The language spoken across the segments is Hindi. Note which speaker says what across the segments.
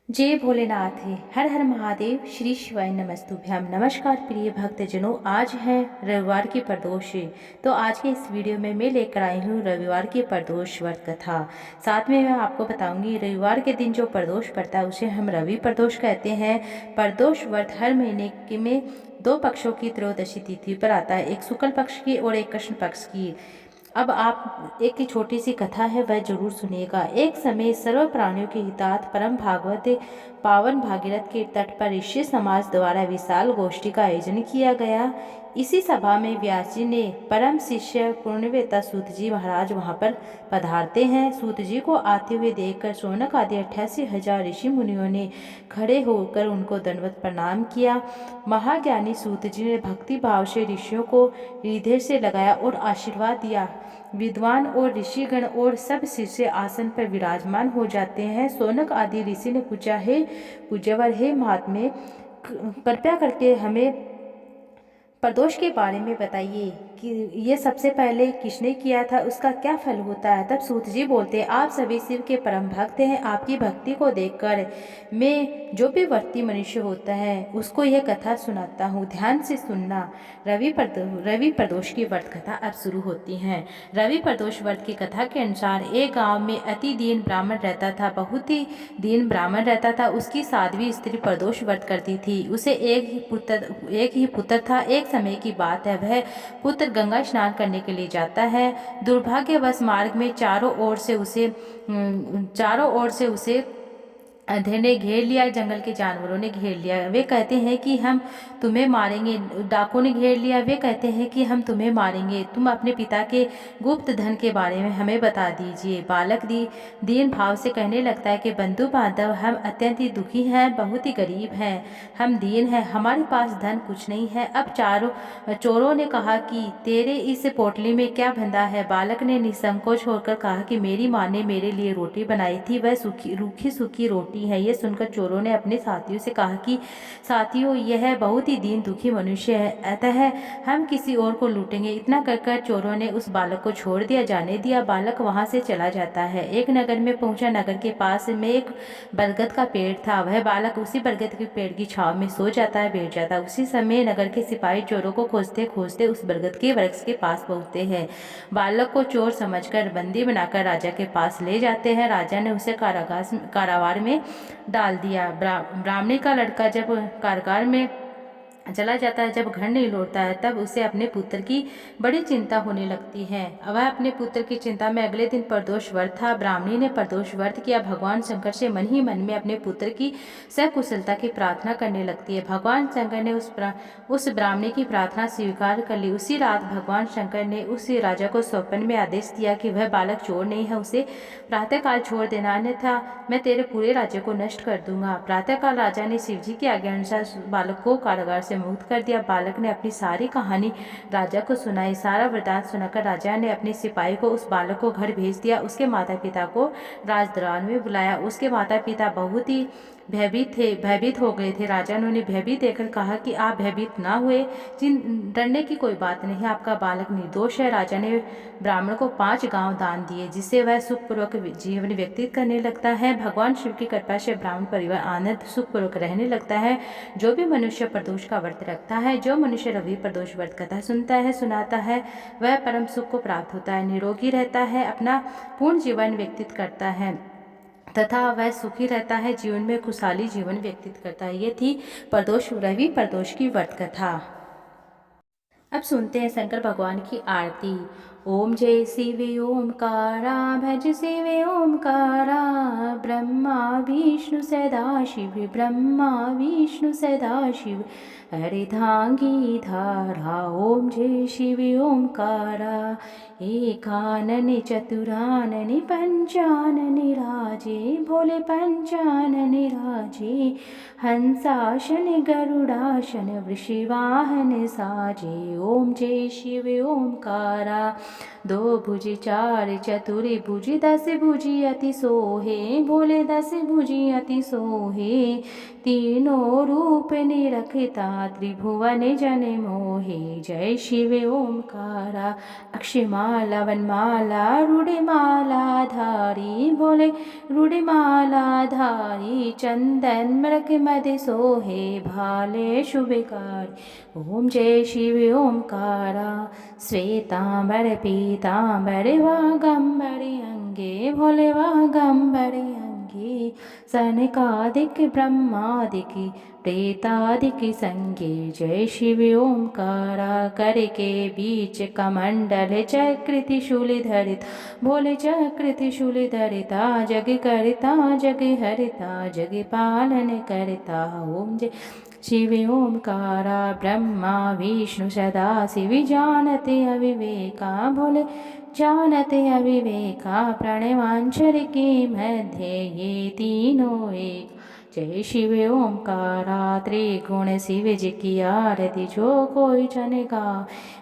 Speaker 1: जय भोलेनाथ है। हर हर महादेव। श्री शिवाय नमस्तुभ्यम। नमस्कार प्रिय भक्तजनों, आज है रविवार की प्रदोष। तो आज के इस वीडियो में मैं लेकर आई हूँ रविवार की प्रदोष व्रत कथा। साथ में मैं आपको बताऊंगी रविवार के दिन जो प्रदोष पड़ता है उसे हम रवि प्रदोष कहते हैं। प्रदोष व्रत हर महीने के में दो पक्षों की त्रयोदशी तिथि पर आता है, एक शुक्ल पक्ष की और एक कृष्ण पक्ष की। अब आप एक की छोटी सी कथा है वह जरूर सुनिएगा। एक समय सर्व प्राणियों के हितार्थ परम भागवत पावन भागीरथ के तट पर ऋषि समाज द्वारा विशाल गोष्ठी का आयोजन किया गया। इसी सभा में व्यास जी ने परम शिष्य पुण्यवेता सूत जी महाराज वहां पर पधारते हैं। सूत जी को आते हुए देखकर शौनक आदि 88,000 ऋषि मुनियों ने खड़े होकर उनको दंडवत प्रणाम किया। महाज्ञानी सूत जी ने भक्ति भाव से ऋषियों को हृदय से लगाया और आशीर्वाद दिया। विद्वान और ऋषिगण और सब शिष्य आसन पर विराजमान हो जाते हैं। शौनक आदि ऋषि ने पूछा, हे पूज्यवर, हे महात्मे, कृपया करके हमें प्रदोष के बारे में बताइए कि ये सबसे पहले किसने किया था, उसका क्या फल होता है। तब सूत जी बोलते, आप सभी शिव के परम भक्त हैं। आपकी भक्ति को देखकर मैं जो भी वर्ती मनुष्य होता है उसको यह कथा सुनाता हूँ, ध्यान से सुनना। रवि प्रदोष की व्रत कथा अब शुरू होती है। रवि प्रदोष व्रत की कथा के अनुसार एक गांव में अति दीन ब्राह्मण रहता था। बहुत ही दीन ब्राह्मण रहता था। उसकी साध्वी स्त्री प्रदोष व्रत करती थी। उसे एक ही पुत्र था। एक समय की बात है, वह पुत्र गंगा स्नान करने के लिए जाता है। दुर्भाग्यवश मार्ग में चारों ओर से उसे अंधेरे ने घेर लिया, जंगल के जानवरों ने घेर लिया। वे कहते हैं कि हम तुम्हें मारेंगे। डाकुओं ने घेर लिया। वे कहते हैं कि हम तुम्हें मारेंगे। तुम अपने पिता के गुप्त धन के बारे में हमें बता दीजिए। बालक दीन भाव से कहने लगता है कि बंधु बांधव, हम अत्यंत ही दुखी हैं, बहुत ही गरीब हैं, हम दीन हैं, हमारे पास धन कुछ नहीं है। अब चोरों ने कहा कि तेरे इस पोटली में क्या बंधा है। बालक ने निसंकोच होकर कहा कि मेरी माँ ने मेरे लिए रोटी बनाई थी, वह रूखी सूखी रोटी है। ये सुनकर चोरों ने अपने साथियों से कहा कि साथियों, यह बहुत ही दीन दुखी मनुष्य है, अतः हम किसी और को लूटेंगे। इतना कहकर चोरों ने उस बालक को छोड़ दिया, जाने दिया। बालक वहां से चला जाता है। एक नगर में पहुंचा। नगर के पास में एक बरगद का पेड़ था। वह बालक उसी बरगद के पेड़ की छाव में सो जाता है, बैठ जाता है। उसी समय नगर के सिपाही चोरों को खोजते खोजते उस बरगद के वृक्ष के पास पहुंचते हैं। बालक को चोर समझकर बंदी बनाकर राजा के पास ले जाते हैं। राजा ने उसे कारावार में डाल दिया। ब्राह्मणी का लड़का जब कारागार में चला जाता है, जब घर नहीं लौटता है, तब उसे अपने पुत्र की बड़ी चिंता होने लगती है। वह अपने पुत्र की चिंता में अगले दिन प्रदोष व्रत था। ब्राह्मणी ने प्रदोष व्रत किया। भगवान शंकर से मन ही मन में अपने पुत्र की सकुशलता की प्रार्थना करने लगती है। भगवान शंकर ने उस ब्राह्मणी की प्रार्थना स्वीकार कर ली। उसी रात भगवान शंकर ने उस राजा को स्वप्न में आदेश दिया कि वह बालक चोर नहीं है, उसे प्रातःकाल छोड़ देना, अन्यथा मैं तेरे पूरे राज्य को नष्ट कर दूंगा। प्रातःकाल राजा ने शिवजी की आज्ञा अनुसार बालक को कारागार से मुक्त कर दिया। बालक ने अपनी सारी कहानी राजा को सुनाई। सारा वृतांत सुनाकर राजा ने अपने सिपाही को उस बालक को घर भेज दिया। उसके माता पिता को राजदरबार में बुलाया। उसके माता पिता बहुत ही भयभीत हो गए थे। राजा ने उन्हें भयभीत देखकर कहा कि आप भयभीत ना हुए, डरने की कोई बात नहीं, आपका बालक निर्दोष है। राजा ने ब्राह्मण को 5 गांव दान दिए, जिससे वह सुखपूर्वक जीवन व्यतीत करने लगता है। भगवान शिव की कृपा से ब्राह्मण परिवार आनंद सुखपूर्वक रहने लगता है। जो भी मनुष्य प्रदोष का व्रत रखता है, जो मनुष्य रवि प्रदोष व्रत कथा सुनता है, सुनाता है, वह परम सुख को प्राप्त होता है, निरोगी रहता है, अपना पूर्ण जीवन व्यतीत करता है तथा वह सुखी रहता है, जीवन में खुशहाली जीवन व्यतीत करता है। ये थी रवि प्रदोष की व्रत कथा। अब सुनते हैं शंकर भगवान की आरती। ओम जय शिव ओमकारा, भज शिव ओमकारा, ब्रह्मा विष्णु सदा शिव, ब्रह्मा विष्णु सदा शिव, हरिधांगी धारा। ओम जय शिव ओमकारा, एकानन चतुरानन पंचानन राजे, भोले पंचानन राजे, हंसाशन गरुड़ाशन वृषवाहन साजे। ओम जय शिव ओमकारा, दो भुजी चार चतुरी भुजी दस भुजी अति सोहे भोले दस भुजी अति सोहे तीनों रूप निरखता त्रिभुवन जन मोहे जय शिव ओमकारा अक्षमाला वनमाला रुड़माला धारी भोले रुड़माला धारी चंदन मृग मद सोहे भाले शुभकारी ओम जय शिव ओमकारा श्वेतांबर पीतांबर वागंबर अंगे भोले वागंबर अंगे सनकादिक ब्रह्मादिक प्रेतादिक संगे जय शिव ओमकारा कर के बीच कमंडल चक्र त्रिशूल धरित भोले चक्र त्रिशूल धरिता जग करता जग हरिता जग पालन करता ओम जय शिव ओमकारा ब्रह्मा विष्णु सदा शिव जानते अविवेका भोले जानते अविवेका प्रणवांचर के मध्य ये तीनों एक जय शिव ओमकारा त्रिगुण शिव जी की आरती जो कोई जनेगा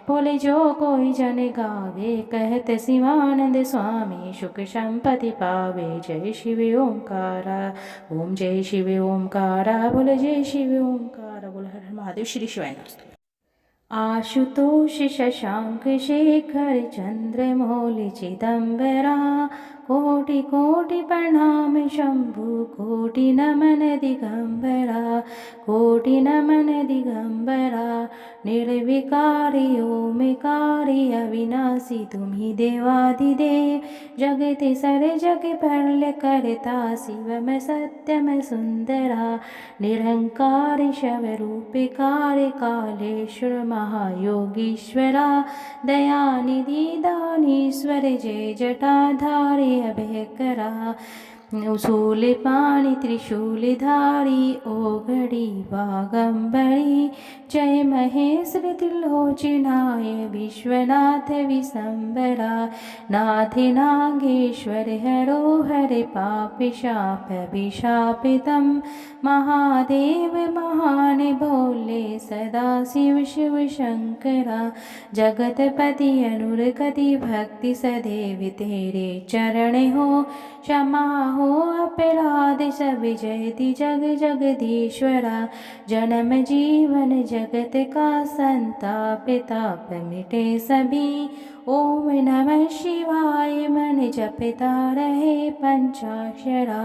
Speaker 1: बोले जो कोई जनेगा वे कहते शिवानंद स्वामी सुख संपत्ति पावे जय शिव ओमकारा ओम जय शिव ओमकारा बोले जय शिव ओमकारा बोले हर हर महादेव श्री शिवाय नमस्तुभ्यं। आशुतोष शशांक शेखर चंद्रमौलि चिदंबरा कोटि कोटि प्रणाम शंभु कोटि नमन दिगंबरा कोटि नमन दिगंबरा निर्विकारी ओमकारी अविनाशी तुम्ही देवादिदेव जगति सर जग परल करता शिवम सत्यम सुंदरा निरंकार शवरूपिकार कालेश्वर महायोगीश्वरा दयानिधि दानीश्वर जय जटाधारी अभयकरा उसूल पाणि त्रिशूलधारी ओगड़ी वागंबरी जय महेश त्रिलोचनाय विश्वनाथ विशंबरा नाथ नागेश्वर हरो हरे पाप शाप विशापितम महादेव महान भोले सदा शिव शिव शंकरा जगतपति अनुरगति भक्ति सदैव तेरे चरण हो क्षमा हो अपराध सब जयति जग जगदीश्वरा जन्म जीवन जगत का संताप ताप मिटे सभी ओम नमः शिवाय मन जपता रहे पंचाक्षरा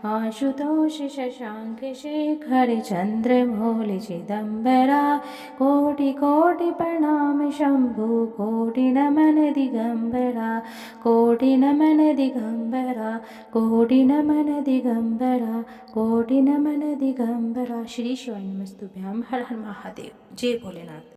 Speaker 1: आशुतोष शशांक शेखर चंद्र भोले चिदंबरा कोटि कोटि प्रणाम शंभु कोटि नमन दिगंबरा कोटि नमन दिगंबरा कोटि नमन दिगंबरा कोटि नमन दिगंबरा श्री शिवाय नमस्तुभ्यं हर हर महादेव जय भोलेनाथ।